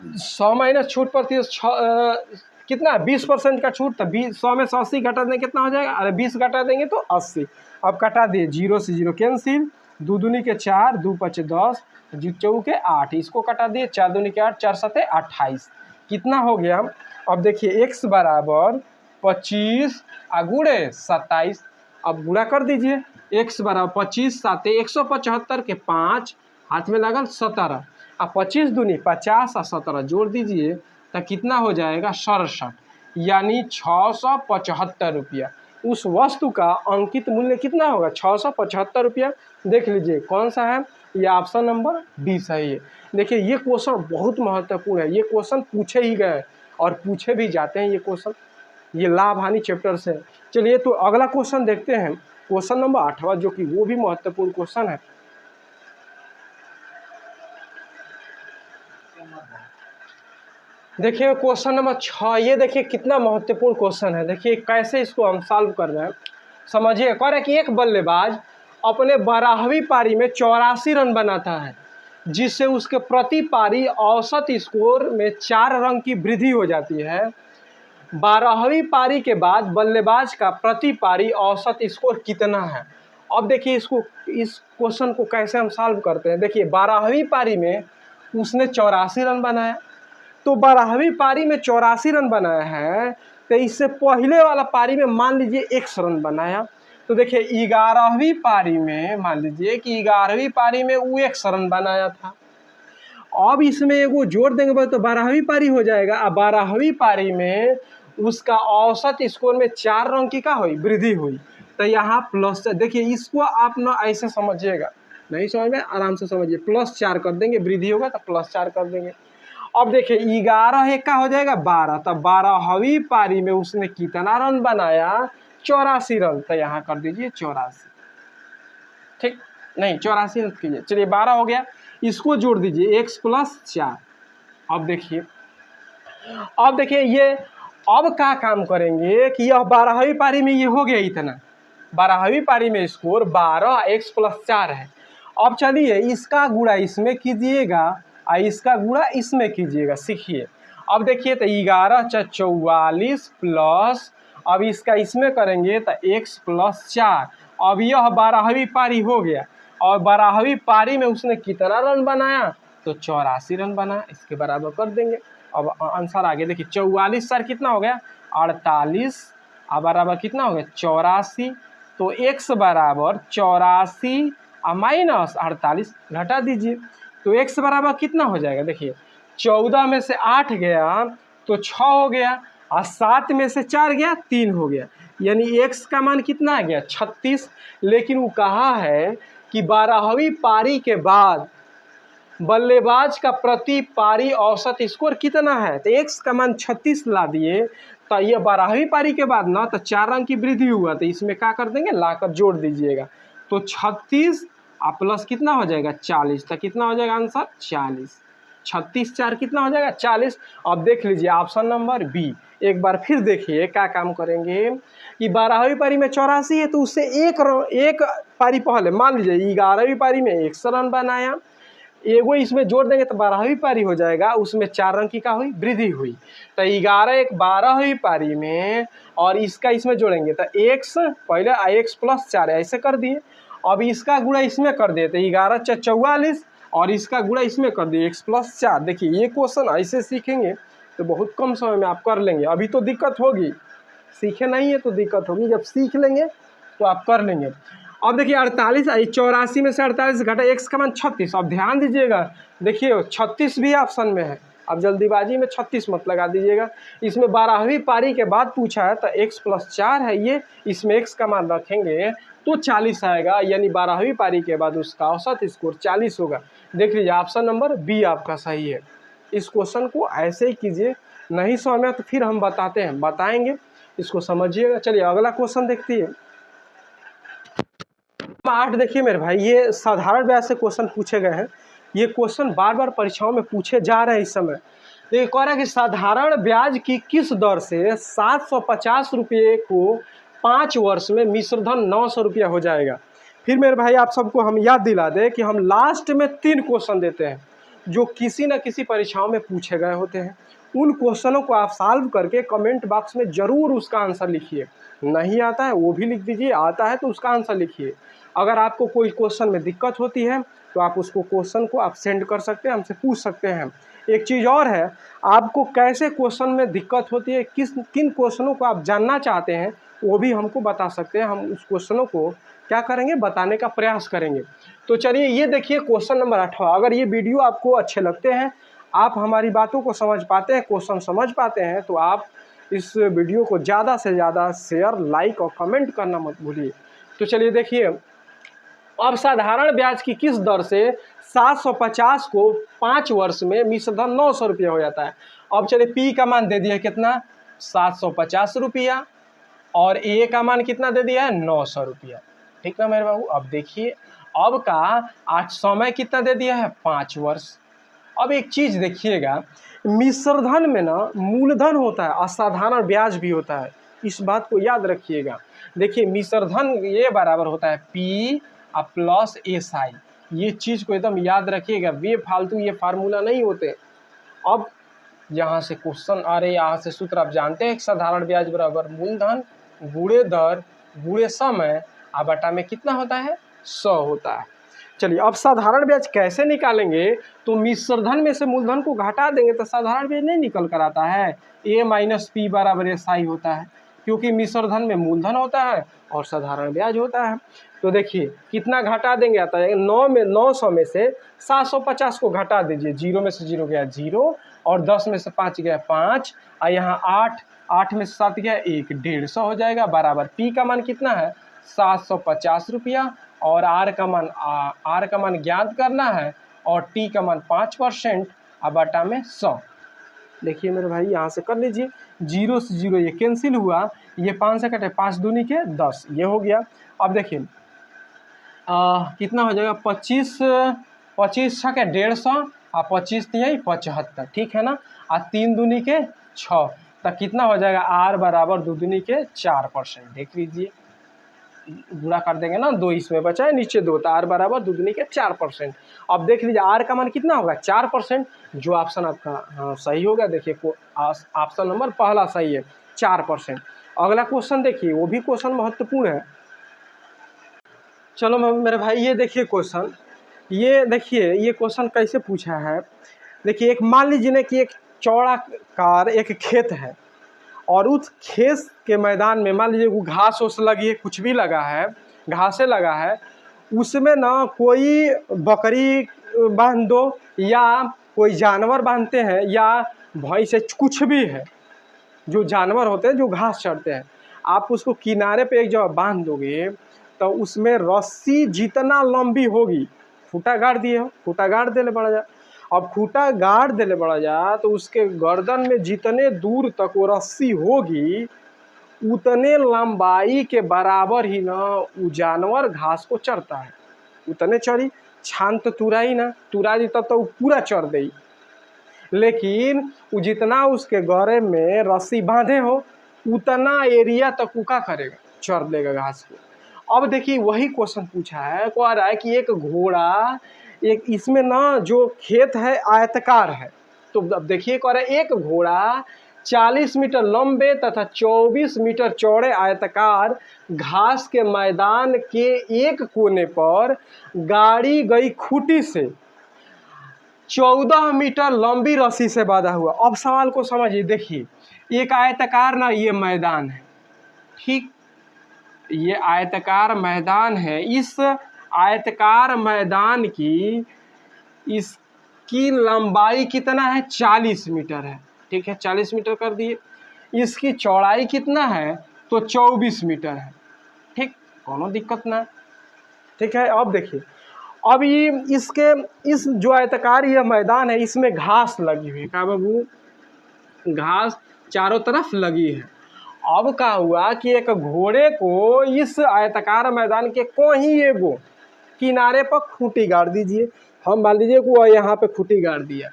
100 माइनस छूट प्रतिशत कितना, 20% का छूट, तो 100 में 180 घटा देंगे कितना हो जाएगा, अरे 20 घटा देंगे तो 80। अब कटा दिए, 0 से 0 कैंसिल, 2 दूनी के 4, 2 पचे 10, 2 चौके 8, इसको कटा दिए, 4 दूनी के 8, 4 सते 28, कितना हो गया। अब देखिए x बराबर 25 गुणे 27, अब गुणा कर दीजिए, x बराबर 25 साते 175 के 5, हाथ में लगल 17, अब 25 दूनी 50 और 17 जोड़ दीजिए तो कितना हो जाएगा, 67, यानी 675 रुपया। उस वस्तु का अंकित मूल्य कितना होगा, 675 रुपया। देख लीजिए कौन सा है, ये ऑप्शन नंबर डी सही है। देखिए ये क्वेश्चन बहुत महत्वपूर्ण है, ये क्वेश्चन पूछे ही गए और पूछे भी जाते हैं ये क्वेश्चन, ये लाभ हानि चैप्टर से। चलिए तो अगला क्वेश्चन देखते हैं, क्वेश्चन नंबर 8वां, जो कि वो भी महत्वपूर्ण क्वेश्चन है। देखिए क्वेश्चन नंबर 6, ये देखिए कितना महत्वपूर्ण क्वेश्चन है। देखिए कैसे इसको हम सॉल्व कर रहे हैं, समझिए। कह रहे हैं कि एक बल्लेबाज अपने 12वीं पारी में 84 रन बनाता है, जिससे उसके प्रति पारी औसत स्कोर में 4 रन की वृद्धि हो जाती है। 12वीं पारी के बाद बल्लेबाज का प्रति पारी औसत स्कोर कितना है। अब देखिए इस क्वेश्चन को कैसे हम सॉल्व करते हैं। देखिए 12वीं पारी में उसने 84 रन बनाया, तो 12वीं पारी में 84 रन बनाया है, तो इससे पहले वाला पारी में मान लीजिए 100 रन बनाया, तो देखिए 11वीं पारी में मान लीजिए कि 11वीं पारी में वो 100 रन बनाया था। अब इसमें वो जोड़ देंगे तो 12वीं पारी हो जाएगा। अब 12वीं पारी में उसका औसत स्कोर में 4 रन की क्या हुई, वृद्धि हुई, तो यहाँ प्लस, देखिए इसको आप ना ऐसे समझिएगा, नहीं समझ में आराम से समझिए, +4 कर देंगे, वृद्धि होगा तो +4 कर देंगे। अब देखिए 11 एक का हो जाएगा 12, तब 12वीं पारी में उसने कितना रन बनाया, 84 रन, तो यहाँ कर दीजिए 84, ठीक, नहीं 84 रन कीजिए। चलिए 12 हो गया, इसको जोड़ दीजिए x + 4। अब देखिए ये अब क्या काम करेंगे कि यह 12वीं पारी में ये हो गया इतना, 12वीं पारी में स्कोर 12 x + 4 है। अब चलिए इसका गुणा इसमें कीजिएगा और इसका गुणा इसमें कीजिएगा, सीखिए। अब देखिए तो 11 × 44 प्लस, अब इसका इसमें करेंगे तो x + 4। अब यह 12वीं पारी हो गया, और 12वीं पारी में उसने कितना रन बनाया, तो 84 रन बनाया, इसके बराबर कर देंगे। अब आंसर आगे देखिए, 44 सर कितना हो गया, 48, अब बराबर कितना हो गया, 84, तो x बराबर 84 माइनस 48 घटा दीजिए, तो x बराबर कितना हो जाएगा। देखिए 14 में से 8 गया तो 6 हो गया, और 7 में से 4 गया 3 हो गया, यानी x का मान कितना आ गया, 36। लेकिन वो कहा है कि 12वीं पारी के बाद बल्लेबाज का प्रति पारी औसत स्कोर कितना है, तो x का मान 36 ला दिए, तो ये 12वीं पारी के बाद ना तो 4 रन की वृद्धि हुआ, तो इसमें क्या कर देंगे, लाकर जोड़ दीजिएगा, तो 36 प्लस कितना हो जाएगा, 40, तो कितना हो जाएगा आंसर, 40, 36 4 कितना हो जाएगा, 40। अब देख लीजिए ऑप्शन नंबर बी, एक बार फिर देखिए क्या काम करेंगे कि 12वीं पारी में 84 है, तो उससे एक पारी पहले मान लीजिए 11वीं पारी में 100 रन बनाया, एगो इसमें जोड़ देंगे तो 12वीं पारी हो जाएगा, उसमें 4 रन की क्या हुई, वृद्धि हुई, तो 11 एक 12वीं पारी में, और इसका इसमें जोड़ेंगे तो x पहले x + 4 ऐसे कर दिए। अब इसका गुणा इसमें कर दिए तो 11 × 44, और इसका गुणा इसमें कर दिए x + 4। देखिए ये क्वेश्चन ऐसे सीखेंगे तो बहुत कम समय में आप कर लेंगे, अभी तो दिक्कत होगी, सीखे नहीं है तो दिक्कत होगी, जब सीख लेंगे तो आप कर लेंगे। अब देखिए 48, 84 में से 48 घटा x का मान 36। अब ध्यान दीजिएगा, देखिए 36 भी ऑप्शन में है। अब जल्दीबाजी में 36 मत लगा दीजिएगा। इसमें 12वीं पारी के बाद पूछा है तो x + 4 है ये, इसमें x का मान रखेंगे तो 40 आएगा, यानी 12वीं पारी के बाद उसका औसत स्कोर 40 होगा। देख लीजिए ऑप्शन नंबर बी आपका सही है। इस क्वेश्चन को ऐसे ही कीजिए, नहीं समझ में तो फिर हम बताएंगे, इसको समझिएगा। चलिए अगला क्वेश्चन देखते हैं। 8 देखिए मेरे भाई, ये साधारण ब्याज से क्वेश्चन पूछे गए हैं। ये क्वेश्चन बार बार परीक्षाओं में पूछे जा रहे हैं इस समय। देखिए कह रहा है कि साधारण ब्याज की किस दर से 750 रुपये को 5 वर्ष में मिश्र धन 900 रुपया हो जाएगा। फिर मेरे भाई आप सबको हम याद दिला दें कि हम लास्ट में 3 क्वेश्चन देते हैं जो किसी न किसी परीक्षाओं में पूछे गए होते हैं। उन क्वेश्चनों को आप सॉल्व करके कमेंट बॉक्स में ज़रूर उसका आंसर लिखिए। नहीं आता है वो भी लिख दीजिए, आता है तो उसका आंसर लिखिए। अगर आपको कोई क्वेश्चन में दिक्कत होती है तो आप उसको क्वेश्चन को आप सेंड कर सकते हैं, हमसे पूछ सकते हैं। एक चीज़ और है, आपको कैसे क्वेश्चन में दिक्कत होती है, किन क्वेश्चनों को आप जानना चाहते हैं वो भी हमको बता सकते हैं। हम उस क्वेश्चनों को क्या करेंगे, बताने का प्रयास करेंगे। तो चलिए ये देखिए क्वेश्चन नंबर 8। अगर ये वीडियो आपको अच्छे लगते हैं, आप हमारी बातों को समझ पाते हैं, क्वेश्चन समझ पाते हैं, तो आप इस वीडियो को ज़्यादा से ज़्यादा शेयर, लाइक और कमेंट करना मत भूलिए। तो चलिए देखिए, अब साधारण ब्याज की किस दर से 750 को 5 वर्ष में मिश्र धन 900 रुपया हो जाता है। अब चलिए पी का मान दे दिया है कितना, 750 रुपया, और ए का मान कितना दे दिया है, 900 रुपया। ठीक ना मेरे बाबू। अब देखिए अब का 800 में कितना दे दिया है, 5 वर्ष। अब एक चीज़ देखिएगा, मिश्रधन में ना मूलधन होता है, असाधारण ब्याज भी होता है, इस बात को याद रखिएगा। देखिए मिश्रधन ये बराबर होता है P प्लस SI, ये चीज़ को एकदम याद रखिएगा, बेफालतू ये फार्मूला नहीं होते। अब यहाँ से क्वेश्चन आ रहे, यहाँ से सूत्र आप जानते हैं, साधारण ब्याज बराबर मूलधन गुणे दर गुणे समय बटा में कितना होता है, 100 होता है। चलिए अब साधारण ब्याज कैसे निकालेंगे, तो मिश्रधन में से मूलधन को घटा देंगे तो साधारण ब्याज नहीं निकल कर आता है, A - P = SI होता है, क्योंकि मिश्रधन में मूलधन होता है और साधारण ब्याज होता है। तो देखिए कितना घटा देंगे, आता है 900 में से 750 को घटा दीजिए, 0 में से 0 गया 0, और 10 में से 5 गया 5, और यहाँ 8 में से 7 गया 1, 150 हो जाएगा, बराबर P का मान कितना है, 750 रुपया, और R का मान ज्ञात करना है, और T का मान 5% बटा में 100। देखिए मेरे भाई यहाँ से कर लीजिए, 0 से 0 ये कैंसिल हुआ, ये 5 से कटे 5 दूनी के 10, ये हो गया। अब देखिए कितना हो जाएगा, 25 छके 150 और 25 तिहाई 75, ठीक है ना, और 3 दूनी के 6, तो कितना हो जाएगा, R बराबर 2 दूनी के 4%। देख लीजिए गुणा कर देंगे ना, 2 इसमें बचा है, नीचे 2, तो R बराबर 2 दूनी के 4%। अब देख लीजिए R का मान कितना होगा, 4%, जो ऑप्शन आपका सही होगा। देखिए ऑप्शन नंबर पहला सही है, 4%। अगला क्वेश्चन देखिए, वो भी क्वेश्चन महत्वपूर्ण है। चलो मेरे भाई ये देखिए क्वेश्चन, ये देखिए ये क्वेश्चन कैसे पूछा है। देखिए एक मान लीजिए कि एक चौड़ाकार एक खेत है, और उस खेत के मैदान में मान लीजिए वो घास उस लगी है, कुछ भी लगा है, घासे लगा है, उसमें ना कोई बकरी बांध दो, या कोई जानवर बांधते हैं, या भैंस से कुछ भी है, जो जानवर होते हैं जो घास चरते हैं, आप उसको किनारे पे एक जगह बांध दोगे तो उसमें रस्सी जितना लंबी होगी, खूटा गाड़ दिए हो, खूटा गाड़ देले पड़ा जा, अब खूटा गाड़ देले पड़ा जा तो उसके गर्दन में जितने दूर तक वो रस्सी होगी उतने लंबाई के बराबर ही ना वो जानवर घास को चरता है, उतने चरी, छान तो तुराई ना, तुरा दी तब तो पूरा चर दे, लेकिन वो जितना उसके गरे में रस्सी बांधे हो उतना एरिया तक वो क्या करेगा, चर देगा घास को। अब देखिए वही क्वेश्चन पूछा है, कह रहा है कि एक घोड़ा, एक इसमें ना जो खेत है आयताकार है, तो अब देखिए कह रहा है एक घोड़ा 40 मीटर लंबे तथा 24 मीटर चौड़े आयताकार घास के मैदान के एक कोने पर गाड़ी गई खूंटी से 14 मीटर लंबी रस्सी से बांधा हुआ। अब सवाल को समझिए, देखिए एक आयताकार ना ये मैदान है, ठीक, ये आयताकार मैदान है, इस आयताकार मैदान की इसकी लंबाई कितना है 40 मीटर है, ठीक है 40 मीटर कर दिए। इसकी चौड़ाई कितना है तो 24 मीटर है, ठीक, कोनो दिक्कत ना, ठीक है। अब देखिए, अब ये इसके इस जो आयताकार यह मैदान है इसमें घास लगी हुई है, क्या बाबू, घास चारों तरफ लगी है। अब क्या हुआ कि एक घोड़े को इस आयताकार मैदान के कोई एगो किनारे पर खूंटी गाड़ दीजिए, हम मान लीजिए कि वह यहाँ पे खूंटी गाड़ दिया,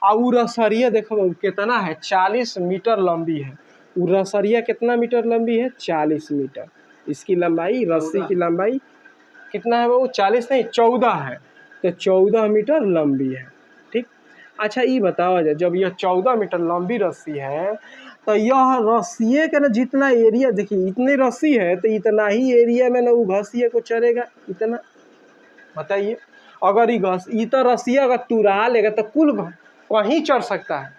और वो रसरिया देखो कितना है 40 मीटर लंबी है। वो रसरिया कितना मीटर लंबी है 40 मीटर, इसकी लंबाई, रस्सी की लंबाई कितना है वो 40 नहीं 14 है, तो 14 मीटर लंबी है, ठीक। अच्छा ये बताओ जब यह 14 मीटर लंबी रस्सी है तो यह रस्सिए का ना जितना एरिया, देखिए इतनी रस्सी है तो इतना ही एरिया में ना वो घसिए को चढ़ेगा, इतना बताइए। अगर ये घस इतना रस्सिया अगर तुरा लेगा तो कुल कहीं चढ़ सकता है,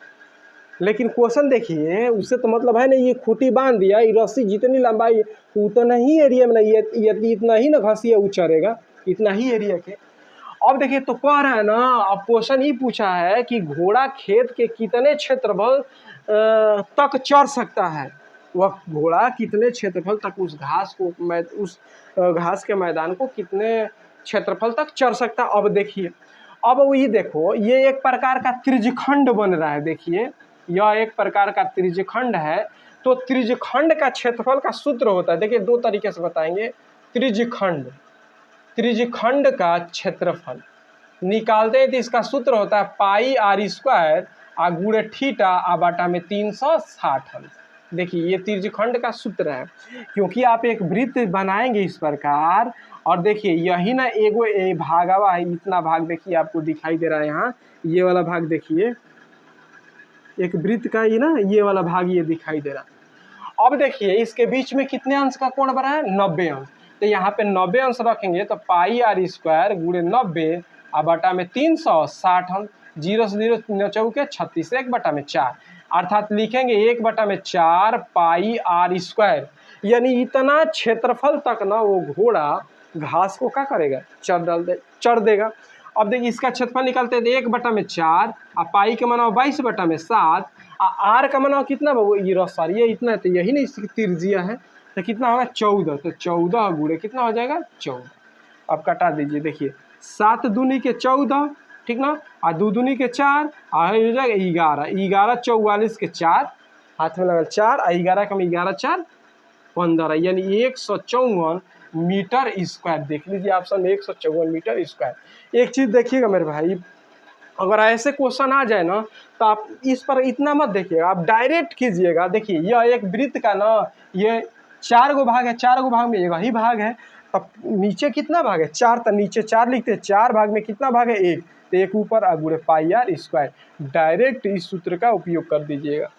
लेकिन क्वेश्चन देखिए उससे तो मतलब है ना, ये खूंटी बांध दिया, ये रस्सी जितनी लंबाई है उतना ही एरिया में नहीं है, इतना ही ना घसिया वो चढ़ेगा, इतना ही एरिया के। अब देखिए तो कह रहा है ना, अब क्वेश्चन ही पूछा है कि घोड़ा खेत के कितने क्षेत्रफल तक चढ़ सकता है, वह घोड़ा कितने क्षेत्रफल तक उस घास को उस घास के मैदान को कितने क्षेत्रफल तक चढ़ सकता है। अब देखिए, अब ये देखो ये एक प्रकार का त्रिज्यखंड बन रहा है, देखिए यह एक प्रकार का त्रिज्यखंड है। तो त्रिज्यखंड का क्षेत्रफल का सूत्र होता है, देखिए दो तरीके से बताएंगे। त्रिज्यखंड का क्षेत्रफल निकालते हैं तो इसका सूत्र होता है पाई आर स्क्वायर आ गुणे थीटा आ बटा में 360 अंश। देखिए ये त्रिज्यखंड का सूत्र है, क्योंकि आप एक वृत्त बनाएंगे इस प्रकार, और देखिए यही ना एगो भागवा है, इतना भाग देखिए आपको दिखाई दे रहा है यहाँ, ये वाला भाग देखिए एक वृत्त का ये ना ये वाला भाग ये दिखाई दे रहा है। अब देखिए इसके बीच में कितने अंश का कोण बना है 90 अंश, तो यहाँ पे 90 अंश रखेंगे तो पाई आर स्क्वायर गुणे 90 आ बटा में 360 अंश, 0 से 0 चौके 36 1 बटा में 4, अर्थात लिखेंगे 1 बटा में 4 पाई आर स्क्वायर, यानी इतना क्षेत्रफल तक ना वो घोड़ा घास को क्या करेगा चढ़ देगा। अब देखिए इसका क्षेत्रफल निकालते हैं 1 बटा में 4 और पाई के माना 22 बटा में 7 और आर का माना कितना ये रसरिया इतना है, तो यही ना इसकी त्रिज्या है, तो कितना होगा 14, तो 14 गुणे कितना हो जाएगा 14। अब कटा दीजिए, देखिए 7 दूनी के 14, ठीक ना, और 2 दूनी के 4 और हो जाएगा 11, 11 44 के 4 हाथ में लगा 4 और 11 कम 11 4 15, यानी 154 मीटर स्क्वायर। देख लीजिए ऑप्शन में 154 मीटर स्क्वायर। एक चीज़ देखिएगा मेरे भाई, अगर ऐसे क्वेश्चन आ जाए ना तो आप इस पर इतना मत देखिएगा, आप डायरेक्ट कीजिएगा। देखिए यह एक वृत्त का ना ये 4 गो भाग है, 4 गो भाग में यही भाग है, तब नीचे कितना भाग है 4, तो नीचे 4 लिखते हैं, 4 भाग में कितना भाग है 1, तो 1 ऊपर और गुणे पाई आर स्क्वायर। डायरेक्ट इस सूत्र का उपयोग कर दीजिएगा।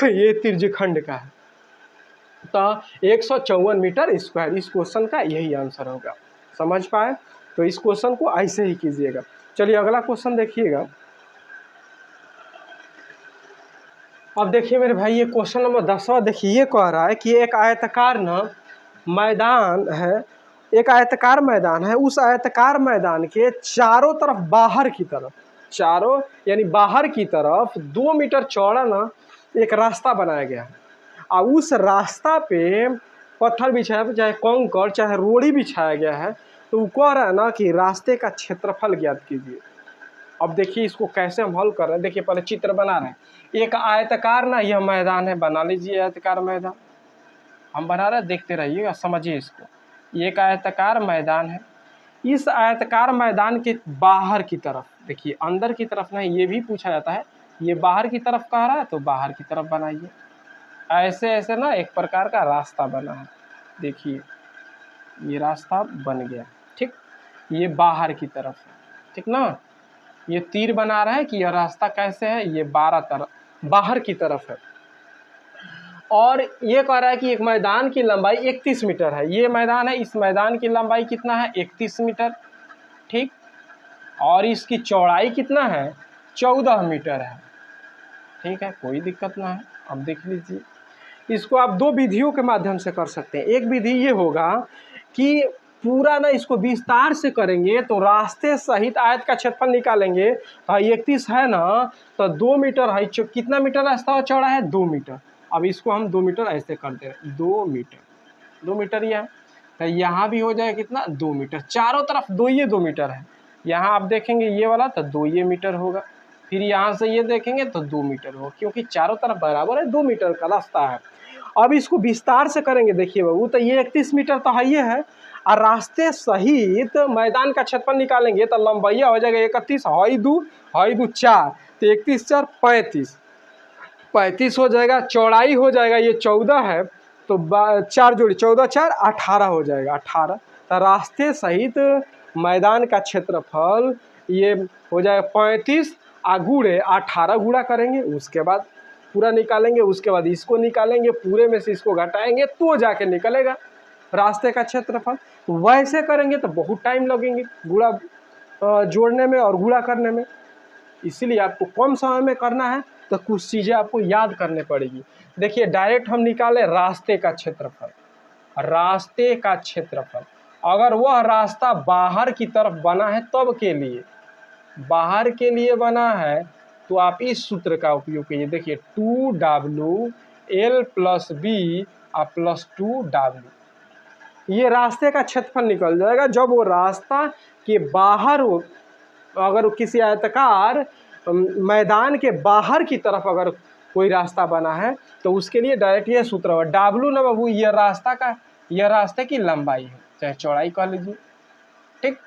ये त्रिज्यखंड का है, तो 154 मीटर स्क्वायर इस क्वेश्चन का यही आंसर होगा। समझ पाए, तो इस क्वेश्चन को ऐसे ही कीजिएगा। चलिए अगला क्वेश्चन देखिएगा। अब देखिए मेरे भाई ये क्वेश्चन नंबर 10वां देखिए, ये कह रहा है कि एक आयताकार ना मैदान है, एक आयताकार मैदान है, उस आयताकार मैदान के चारों तरफ बाहर की तरफ, चारों यानी बाहर की तरफ 2 मीटर चौड़ा ना एक रास्ता बनाया गया है, और उस रास्ता पे पत्थर बिछाया चाहे कंकड़ चाहे रोड़ी बिछाया गया है। तो वो कह रहा है ना कि रास्ते का क्षेत्रफल ज्ञात कीजिए। अब देखिए इसको कैसे हम हल कर रहे हैं, देखिए पहले चित्र बना रहे हैं। एक आयताकार ना यह मैदान है, बना लीजिए आयताकार मैदान, हम बना रहे हैं, देखते रहिएगा समझिए इसको। ये एक आयताकार मैदान है, इस आयताकार मैदान के बाहर की तरफ, देखिए अंदर की तरफ नहीं, ये भी पूछा जाता है, ये बाहर की तरफ कह रहा है तो बाहर की तरफ बनाइए। ऐसे ऐसे ना एक प्रकार का रास्ता बना है, देखिए ये रास्ता बन गया, ठीक, ये बाहर की तरफ है, ठीक ना, ये तीर बना रहा है कि यह रास्ता कैसे है, ये 12 तरफ बाहर की तरफ है। और ये कह रहा है कि एक मैदान की लंबाई 31 मीटर है, ये मैदान है, इस मैदान की लंबाई कितना है 31 मीटर, ठीक, और इसकी चौड़ाई कितना है 14 मीटर है, ठीक है, कोई दिक्कत ना है। अब देख लीजिए इसको आप दो विधियों के माध्यम से कर सकते हैं। एक विधि ये होगा कि पूरा ना इसको विस्तार से करेंगे तो रास्ते सहित आयत का क्षेत्रफल निकालेंगे। हाँ 31 है ना, तो 2 मीटर है, कितना मीटर रास्ता चौड़ा है 2 मीटर। अब इसको हम 2 मीटर ऐसे कर दे रहे हैं, 2 मीटर 2 मीटर यह है, तो यहाँ भी हो जाएगा कितना 2 मीटर। चारों तरफ 2 मीटर है। यहाँ आप देखेंगे ये वाला तो 2 मीटर होगा, फिर यहाँ से ये देखेंगे तो 2 मीटर होगा, क्योंकि चारों तरफ बराबर है, 2 मीटर का रास्ता है। अब इसको विस्तार से करेंगे, देखिए बाबू, तो ये 31 मीटर तो है ये है, और रास्ते सहित मैदान का क्षेत्रफल निकालेंगे तो लंबाइया हो जाएगा 31 हाई दू 4, तो 31 4 35 हो जाएगा। चौड़ाई हो जाएगा ये 14 है, तो 4 जोड़ी 14 4 18 हो जाएगा 18। तो रास्ते सहित मैदान का क्षेत्रफल ये हो जाएगा 35 गुणे 18 गुणा करेंगे, उसके बाद पूरा निकालेंगे, उसके बाद इसको निकालेंगे, पूरे में से इसको घटाएंगे तो जाके निकलेगा रास्ते का क्षेत्रफल। वैसे करेंगे तो बहुत टाइम लगेंगे गुणा जोड़ने में और गुणा करने में, इसीलिए आपको कम समय में करना है तो कुछ चीज़ें आपको याद करने पड़ेगी। देखिए डायरेक्ट हम निकाले रास्ते का क्षेत्रफल, रास्ते का क्षेत्रफल अगर वह रास्ता बाहर की तरफ बना है तब के लिए, बाहर के लिए बना है तो आप इस सूत्र का उपयोग कीजिए। देखिए 2W L + B + 2W, ये रास्ते का क्षेत्रफल निकल जाएगा जब वो रास्ता के बाहर हो। अगर किसी आयताकार मैदान के बाहर की तरफ अगर कोई रास्ता बना है तो उसके लिए डायरेक्ट ये सूत्र होगा W ना बाबू, यह रास्ता का, यह रास्ते की लंबाई है, चाहे चौड़ाई कह लीजिए, ठीक।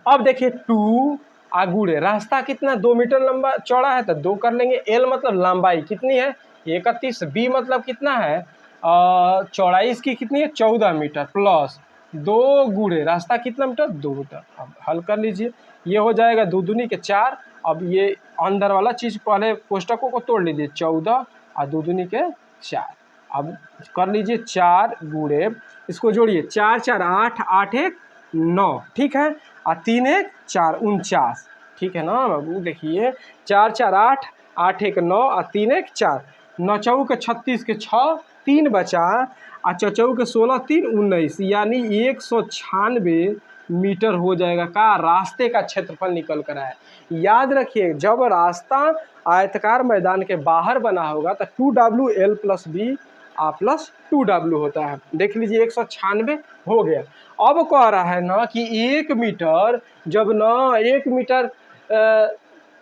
अब देखिए 2 गुणे रास्ता कितना 2 मीटर लंबा चौड़ा है तो 2 कर लेंगे, L मतलब लंबाई कितनी है 31, B मतलब कितना है चौड़ाई इसकी कितनी है 14 मीटर, प्लस 2 गुणे रास्ता कितना मीटर 2 मीटर। अब हल कर लीजिए, ये हो जाएगा 2 दूनी के 4। अब ये अंदर वाला चीज़ पहले कोष्टकों को तोड़ लीजिए, 14 और 2 दूनी के 4। अब कर लीजिए 4 गुणे, इसको जोड़िए 4 4 8 8 1 9, ठीक है, और 3 1 4 49, ठीक है ना बाबू। देखिए 4 4 8 8 1 9 और 3 1 4, 9 चौक के 36 के 6 3 बचा, और चौचौ के 16 3 19, यानी 196 मीटर हो जाएगा का रास्ते का क्षेत्रफल निकल कर आया। याद रखिए जब रास्ता आयताकार मैदान के बाहर बना होगा तो 2W L + B + 2W होता है। देख लीजिए 196 हो गया। अब कह रहा है ना कि 1 मीटर, जब ना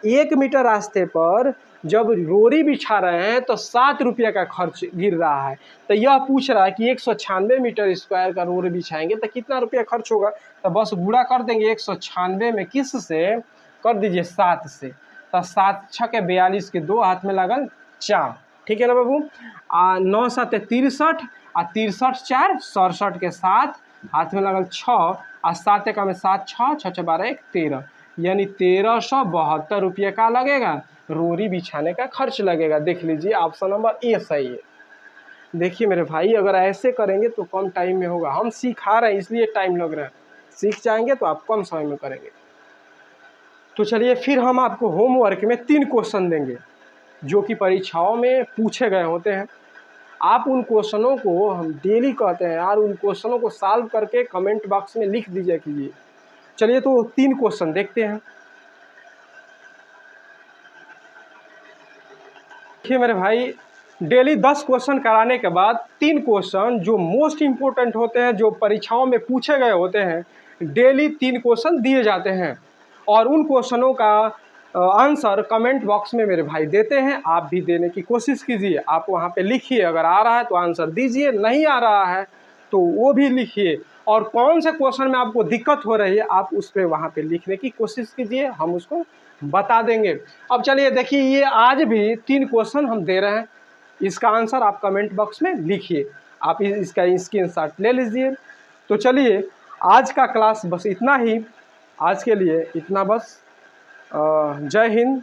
1 मीटर रास्ते पर जब रोरी बिछा रहे हैं तो 7 रुपये का खर्च गिर रहा है। तो यह पूछ रहा है कि 196 मीटर स्क्वायर का रोरी बिछाएंगे तो कितना रुपया खर्च होगा। तो बस गुणा कर देंगे 196 में किस से कर दीजिए 7 से, तो 7 6 के 42 के 2 हाथ में लगल 4, ठीक है ना बाबू। 9 7 63 और 63 4 67 के 7 हाथ में लगल 6 और 7 1 में 7 6 6 6 12 1 13, यानी 1372 रुपये का लगेगा रोरी बिछाने का खर्च लगेगा। देख लीजिए ऑप्शन नंबर ए सही है। देखिए मेरे भाई अगर ऐसे करेंगे तो कम टाइम में होगा, हम सिखा रहे हैं इसलिए टाइम लग रहा है, सीख जाएंगे तो आप कम समय में करेंगे। तो चलिए फिर हम आपको होमवर्क में 3 क्वेश्चन देंगे जो कि परीक्षाओं में पूछे गए होते हैं। आप उन क्वेश्चनों को, हम डेली कहते हैं यार, उन क्वेश्चनों को सॉल्व करके कमेंट बॉक्स में लिख दीजिए कीजिए। चलिए तो 3 क्वेश्चन देखते हैं। देखिए मेरे भाई डेली 10 क्वेश्चन कराने के बाद 3 क्वेश्चन जो मोस्ट इम्पोर्टेंट होते हैं, जो परीक्षाओं में पूछे गए होते हैं, डेली 3 क्वेश्चन दिए जाते हैं और उन क्वेश्चनों का आंसर कमेंट बॉक्स में मेरे भाई देते हैं। आप भी देने की कोशिश कीजिए, आप वहाँ पे लिखिए, अगर आ रहा है तो आंसर दीजिए, नहीं आ रहा है तो वो भी लिखिए, और कौन से क्वेश्चन में आपको दिक्कत हो रही है आप उस पर वहाँ पे लिखने की कोशिश कीजिए, हम उसको बता देंगे। अब चलिए देखिए ये आज भी 3 क्वेश्चन हम दे रहे हैं, इसका आंसर आप कमेंट बॉक्स में लिखिए, आप इसका स्क्रीनशॉट ले लीजिए। तो चलिए आज का क्लास बस इतना ही, आज के लिए इतना बस। जय हिंद।